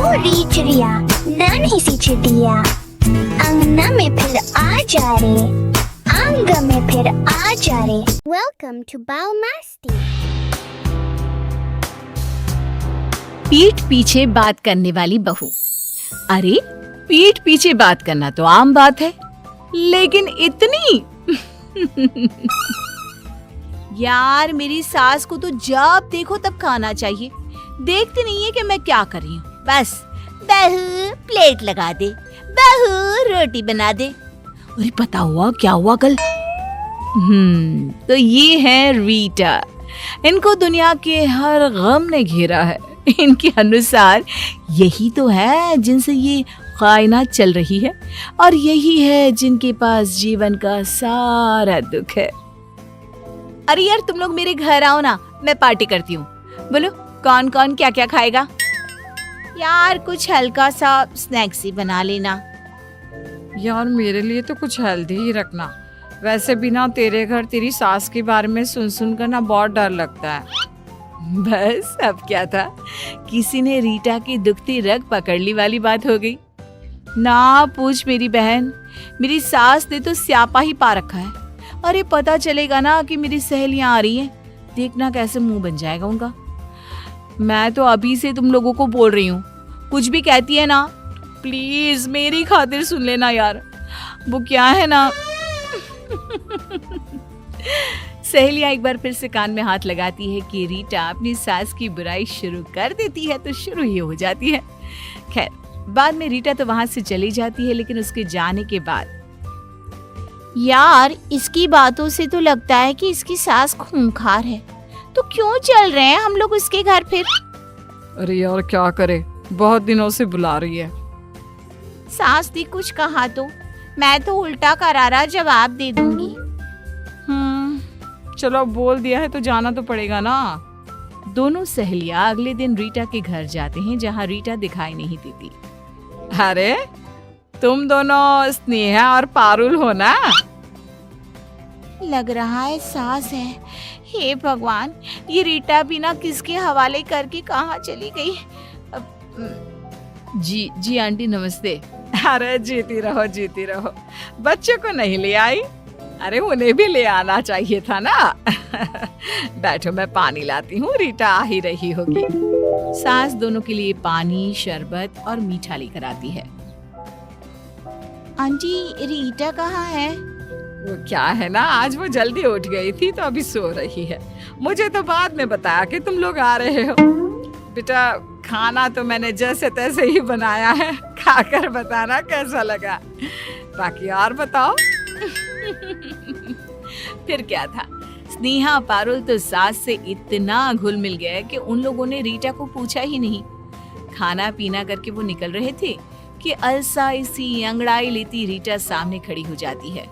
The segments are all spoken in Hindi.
री चिड़िया नानी सी चिड़िया, अंगना में फिर आ जा रे, आंगन में फिर आ जा रे। वेलकम टू बाल मस्ती। पीठ पीछे बात करने वाली बहू। अरे पीठ पीछे बात करना तो आम बात है, लेकिन इतनी यार मेरी सास को तो जब देखो तब खाना चाहिए। देखती नहीं है कि मैं क्या कर रही हूँ। बस बहू प्लेट लगा दे, बहू रोटी बना दे। अरे पता हुआ क्या हुआ कल? तो ये है रीटा। इनको दुनिया के हर गम ने घेरा है। इनके अनुसार यही तो है जिनसे ये कायनात चल रही है, और यही है जिनके पास जीवन का सारा दुख है। अरे यार तुम लोग मेरे घर आओ ना, मैं पार्टी करती हूँ। बोलो कौन कौन क्या क्या खाएगा? यार कुछ हल्का सा स्नैक्स ही बना लेना। यार मेरे लिए तो कुछ हेल्दी ही रखना। वैसे भी ना तेरे घर तेरी सास के बारे में सुन कर ना बहुत डर लगता है। बस अब क्या था, किसी ने रीटा की दुखती रग पकड़ ली वाली बात हो गई। ना पूछ मेरी बहन, मेरी सास ने तो स्यापा ही पा रखा है। अरे पता चलेगा ना कि मेरी सहेलियां आ रही हैं, देखना कैसे मुंह बन जाएगा उनका। मैं तो अभी से तुम लोगों को बोल रही हूँ, कुछ भी कहती है ना प्लीज मेरी खातिर सुन लेना यार। वो क्या है ना सहेलियां एक बार फिर से कान में हाथ लगाती है कि रीटा अपनी सास की बुराई शुरू कर देती है तो शुरू ही हो जाती है। खैर बाद में रीटा तो वहां से चली जाती है, लेकिन उसके जाने के बाद यार इसकी बातों से तो लगता है कि इसकी सास खूंखार है, तो क्यों चल रहे हैं हम लोग उसके घर फिर? अरे यार क्या करे, बहुत दिनों से बुला रही है। सास ने कुछ कहा तो मैं तो उल्टा करारा जवाब दे दूंगी। चलो अब बोल दिया है तो जाना तो पड़ेगा ना। दोनों सहेलियां अगले दिन रीटा के घर जाते हैं, जहां रीटा दिखाई नहीं देती। अरे तुम दोनों स्नेहा और पारुल हो ना? लग रहा है सास है। हे भगवान, ये रीटा भी ना किसके हवाले करके कहाँ चली गई? जी आंटी नमस्ते। अरे जीती रहो। बच्चे को नहीं ले आई? अरे उन्हें भी ले आना चाहिए था ना। बैठो मैं पानी लाती हूँ, रीटा आ ही रही होगी। सास दोनों के लिए पानी, शरबत और मीठा लेकर आती है। आंटी रीटा कहाँ है? वो क्या है ना, आज वो जल्दी उठ गई थी तो अभी सो रही है। मुझे तो बाद में बताया कि तुम लोग आ रहे हो। बेटा खाना तो मैंने जैसे तैसे ही बनाया है, खाकर बताना कैसा लगा। बाकी और बताओ। फिर क्या था, स्नेहा पारुल तो सास से इतना घुल मिल गए कि उन लोगों ने रीटा को पूछा ही नहीं। खाना पीना करके वो निकल रहे थे कि अलसाई सी अंगड़ाई लेती रीटा सामने खड़ी हो जाती है।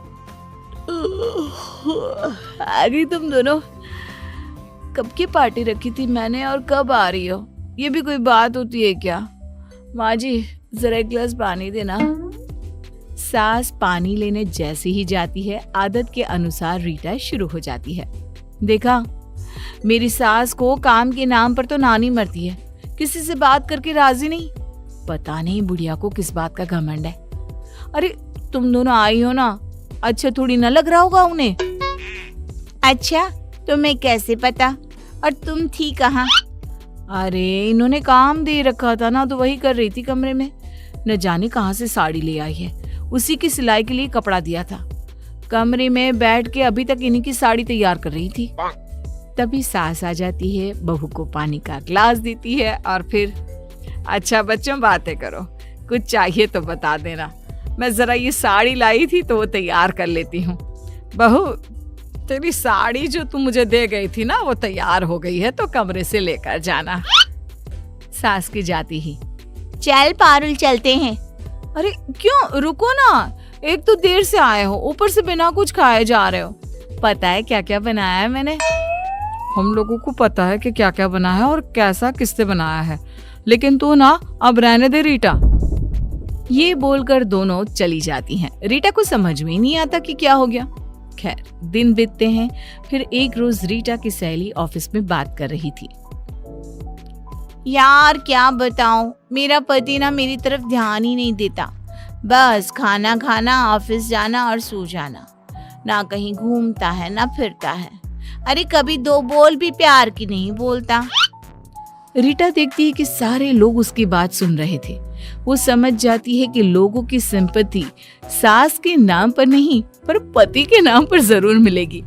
आ गई तुम दोनों? कब की पार्टी रखी थी मैंने और कब आ रही हो? ये भी कोई बात होती है क्या? माँ जी जरा एक गिलास पानी देना। सास पानी लेने जैसे ही जाती है, आदत के अनुसार रीटा शुरू हो जाती है। देखा, मेरी सास को काम के नाम पर तो नानी मरती है, किसी से बात करके राजी नहीं। पता नहीं बुढ़िया को किस बात का घमंड है। अरे तुम दोनों आई हो ना, अच्छा थोड़ी न लग रहा होगा उन्हें। अच्छा तुम्हें कैसे पता? और तुम थी कहाँ? अरे इन्होंने काम दे रखा था ना, तो वही कर रही थी कमरे में। न जाने कहाँ से साड़ी ले आई है, उसी की सिलाई के लिए कपड़ा दिया था। कमरे में बैठ के अभी तक इन्हीं की साड़ी तैयार कर रही थी। तभी सास आ जाती है, बहू को पानी का ग्लास देती है और फिर अच्छा बच्चों बातें करो, कुछ चाहिए तो बता देना। मैं जरा ये साड़ी लाई थी तो वो तैयार कर लेती हूँ। बहू तेरी साड़ी जो तुम मुझे दे गई थी ना, वो तैयार हो गई है, तो कमरे से लेकर जाना। सास की जाती ही, चल पारुल चलते हैं। अरे क्यों, रुको ना, एक तो देर से आए हो, ऊपर से बिना कुछ खाए जा रहे हो। पता है क्या क्या बनाया है मैंने? हम लोगों को पता है कि क्या क्या बना है और कैसा किससे बनाया है, लेकिन तू ना अब रहने दे रीटा। ये बोलकर दोनों चली जाती हैं। रीटा को समझ में ही नहीं आता कि क्या हो गया। खैर दिन बीतते हैं। फिर एक रोज रीटा की सहेली ऑफिस में बात कर रही थी। यार क्या बताऊं, मेरा पति ना मेरी तरफ ध्यान ही नहीं देता। बस खाना खाना, ऑफिस जाना और सो जाना। ना कहीं घूमता है ना फिरता है। अरे कभी दो बोल भी प्यार की नहीं बोलता। रीटा देखती है कि सारे लोग उसकी बात सुन रहे थे। वो समझ जाती है कि लोगों की सिंपैथी सास के नाम पर नहीं पर पति के नाम पर जरूर मिलेगी।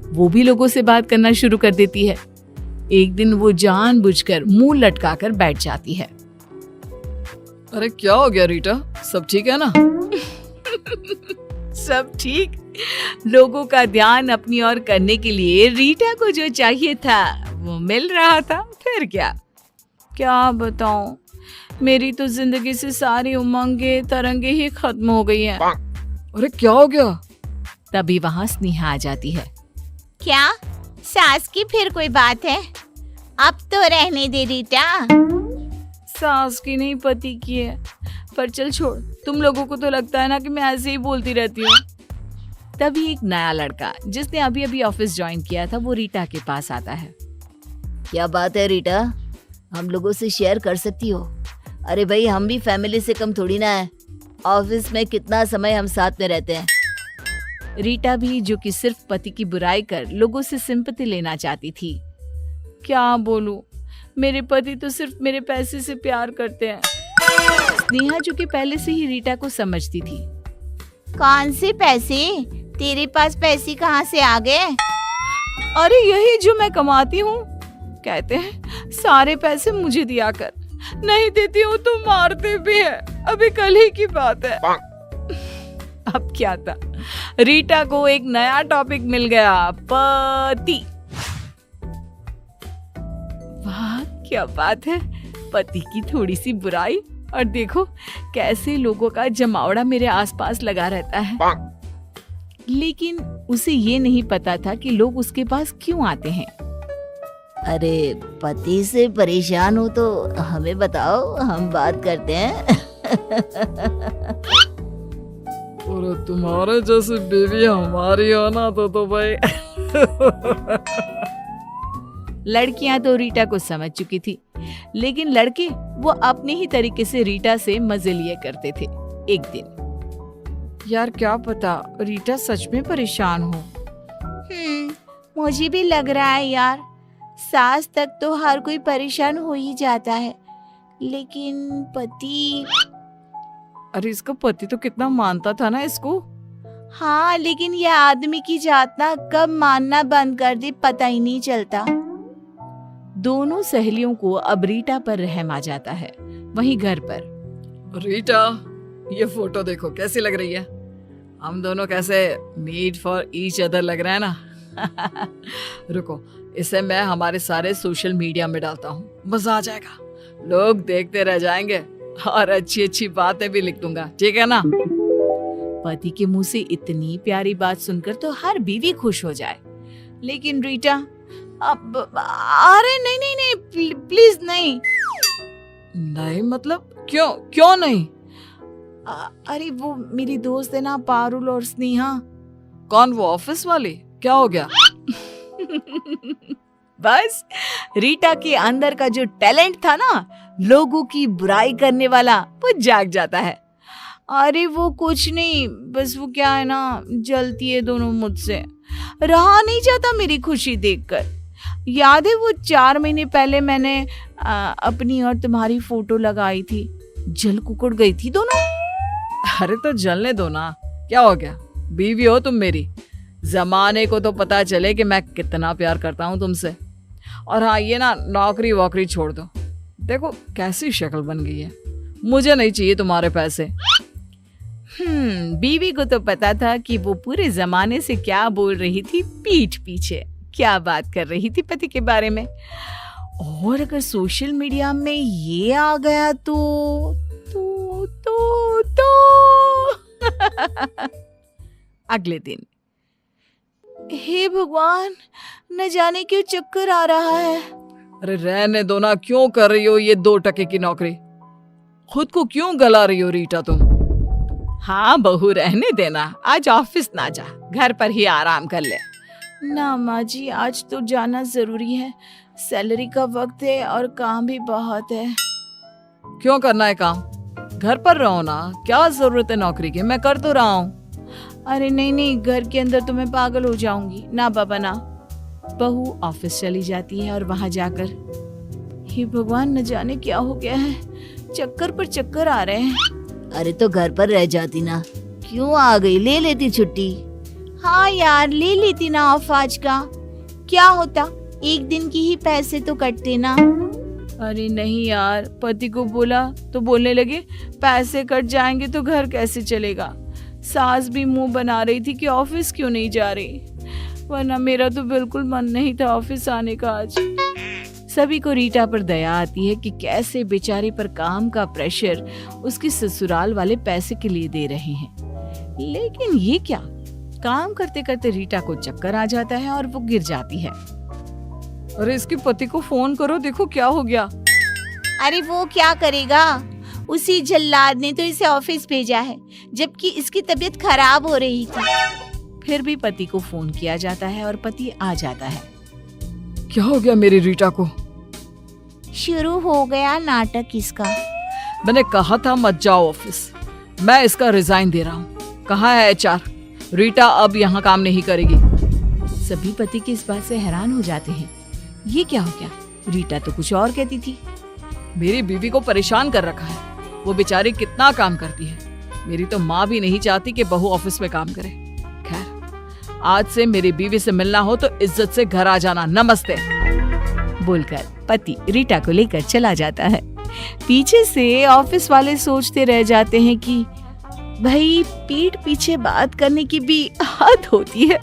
वो भी लोगों से बात करना शुरू कर देती है। एक दिन वो जानबूझकर मुंह लटकाकर बैठ जाती है। अरे क्या हो गया रीटा, सब ठीक है ना? सब ठीक। लोगों का ध्यान अपनी ओर करने के लिए रीटा को जो चाहिए था वो मिल रहा था। फिर क्या बताऊं, मेरी तो जिंदगी से सारी उमंगे तरंगे ही खत्म हो गई हैं। अरे क्या हो गया? तभी वहाँ स्नेहा आ जाती है। क्या सास की फिर कोई बात है? अब तो रहने दे रीटा। सास की नहीं पति की है। पर चल छोड़, तुम लोगों को तो लगता है ना कि मैं ऐसे ही बोलती रहती हूँ। तभी एक नया लड़का जिसने अभी अभी ऑफिस ज्वाइन किया था वो रीटा के पास आता है। क्या बात है रीटा, हम लोगों से शेयर कर सकती हो? अरे भाई, हम भी फैमिली से कम थोड़ी ना है। ऑफिस में कितना समय हम साथ में रहते हैं। रीटा भी, जो कि सिर्फ पति की बुराई कर लोगों से सिंपैथी लेना चाहती थी। क्या बोलूं, मेरे पति तो सिर्फ मेरे पैसे से प्यार करते हैं। स्नेहा, जो कि पहले से ही रीटा को समझती थी। कौन से पैसे? तेरे पास पैसे कहाँ से आ गए? अरे यही जो मैं कमाती हूँ। कहते हैं सारे पैसे मुझे दिया कर, नहीं देती हूँ तो मारते भी है। अभी कल ही की बात है। अब क्या था, रीटा को एक नया टॉपिक मिल गया, पति। वाह क्या बात है, पति की थोड़ी सी बुराई और देखो कैसे लोगों का जमावड़ा मेरे आसपास लगा रहता है। लेकिन उसे ये नहीं पता था कि लोग उसके पास क्यों आते हैं। अरे पति से परेशान हो तो हमें बताओ, हम बात करते हैं। और तुम्हारे जैसी बीवी हमारी हो ना तो भाई। लड़कियां तो रीटा को समझ चुकी थी, लेकिन लड़के वो अपने ही तरीके से रीटा से मजे लिए करते थे। एक दिन, यार क्या पता रीटा सच में परेशान हो। मुझे भी लग रहा है यार, सास तक तो हर कोई परेशान हो ही जाता है, लेकिन पति। अरे इसका पति तो कितना मानता था ना इसको। हाँ, लेकिन यह आदमी की जात ना कब मानना बंद कर दे पता ही नहीं चलता। दोनों सहेलियों को अब रीटा पर रहम आ जाता है। वहीं घर पर, रीटा ये फोटो देखो कैसी लग रही है। हम दोनों कैसे मेड फॉर ईच अदर लग रहे हैं ना। रुको, इसे मैं हमारे सारे सोशल मीडिया में डालता हूँ, मजा आ जाएगा। लोग देखते रह जाएंगे और अच्छी अच्छी बातें भी लिख दूंगा, ठीक है ना? पति के मुंह से इतनी प्यारी बात सुनकर तो हर बीवी खुश हो जाए, लेकिन रीटा अब, अरे नहीं नहीं नहीं, प्लीज नहीं। नहीं मतलब क्यों नहीं? अरे वो मेरी दोस्त है ना, पारुल और स्नेहा। कौन, वो ऑफिस वाली? क्या हो गया? बस रीटा के अंदर का जो टैलेंट था ना, लोगों की बुराई करने वाला, वो जाग जाता है। अरे वो कुछ नहीं, बस वो क्या है ना, जलती है दोनों मुझसे। रहा नहीं जाता मेरी खुशी देखकर। याद है वो 4 महीने पहले मैंने अपनी और तुम्हारी फोटो लगाई थी, जल कुकड़ गई थी दोनों। अरे तो जलने दो ना, क्या हो गया? बीवी हो तुम मेरी, जमाने को तो पता चले कि मैं कितना प्यार करता हूँ तुमसे। और हाँ, ये ना नौकरी वोकरी छोड़ दो। देखो कैसी शक्ल बन गई है, मुझे नहीं चाहिए तुम्हारे पैसे। बीवी को तो पता था कि वो पूरे जमाने से क्या बोल रही थी, पीठ पीछे क्या बात कर रही थी पति के बारे में। और अगर सोशल मीडिया में ये आ गया तो अगले दिन, हे भगवान, न जाने क्यों चक्कर आ रहा है। अरे रहने दो ना, क्यों कर रही हो ये 2 टके की नौकरी? खुद को क्यों गला रही हो रीटा तुम? हाँ बहू, रहने देना, आज ऑफिस ना जा, घर पर ही आराम कर ले। ना माँ जी, आज तो जाना जरूरी है, सैलरी का वक्त है और काम भी बहुत है। क्यों करना है काम? घर पर रहो ना, क्या जरूरत है नौकरी की? मैं कर तो रहा हूँ। अरे नहीं नहीं, घर के अंदर तो मैं पागल हो जाऊंगी। ना बाबा ना। बहू ऑफिस चली जाती है और वहां जाकर, हे भगवान न जाने क्या हो गया है, चक्कर पर चक्कर आ रहे हैं। अरे तो घर पर रह जाती ना, क्यों आ गई? ले लेती छुट्टी। हाँ यार, ले लेती ना ऑफ आज का, क्या होता, एक दिन की ही पैसे तो कटते ना। अरे नहीं यार, पति को बोला तो बोलने लगे पैसे कट जाएंगे तो घर कैसे चलेगा। सास भी मुंह बना रही थी कि ऑफिस क्यों नहीं जा रही, वरना मेरा तो बिल्कुल मन नहीं था ऑफिस आने का आज। सभी को रीटा पर दया आती है कि कैसे बेचारे पर काम का प्रेशर उसके ससुराल वाले पैसे के लिए दे रहे हैं। लेकिन ये क्या, काम करते करते रीटा को चक्कर आ जाता है और वो गिर जाती है। अरे इसके पति को फोन करो, देखो क्या हो गया। अरे वो क्या करेगा, उसी जल्लाद ने तो इसे ऑफिस भेजा है, जबकि इसकी तबीयत खराब हो रही थी। फिर भी पति को फोन किया जाता है और पति आ जाता है। क्या हो गया मेरी रीटा को? शुरू हो गया नाटक इसका। मैंने कहा था मत जाओ ऑफिस, मैं इसका रिजाइन दे रहा हूँ। कहाँ है HR? रीटा अब यहाँ काम नहीं करेगी। सभी पति की इस बात से हैरान हो जाते हैं। ये क्या हो गया, रीटा तो कुछ और कहती थी। मेरी बीवी को परेशान कर रखा है, वो बेचारी कितना काम करती है। मेरी तो माँ भी नहीं चाहती कि बहू ऑफिस में काम करे। खैर, आज से मेरी बीवी से मिलना हो तो इज्जत से घर आ जाना। नमस्ते बोलकर पति रीटा को लेकर चला जाता है। पीछे से ऑफिस वाले सोचते रह जाते हैं कि भाई पीठ पीछे बात करने की भी हद होती है।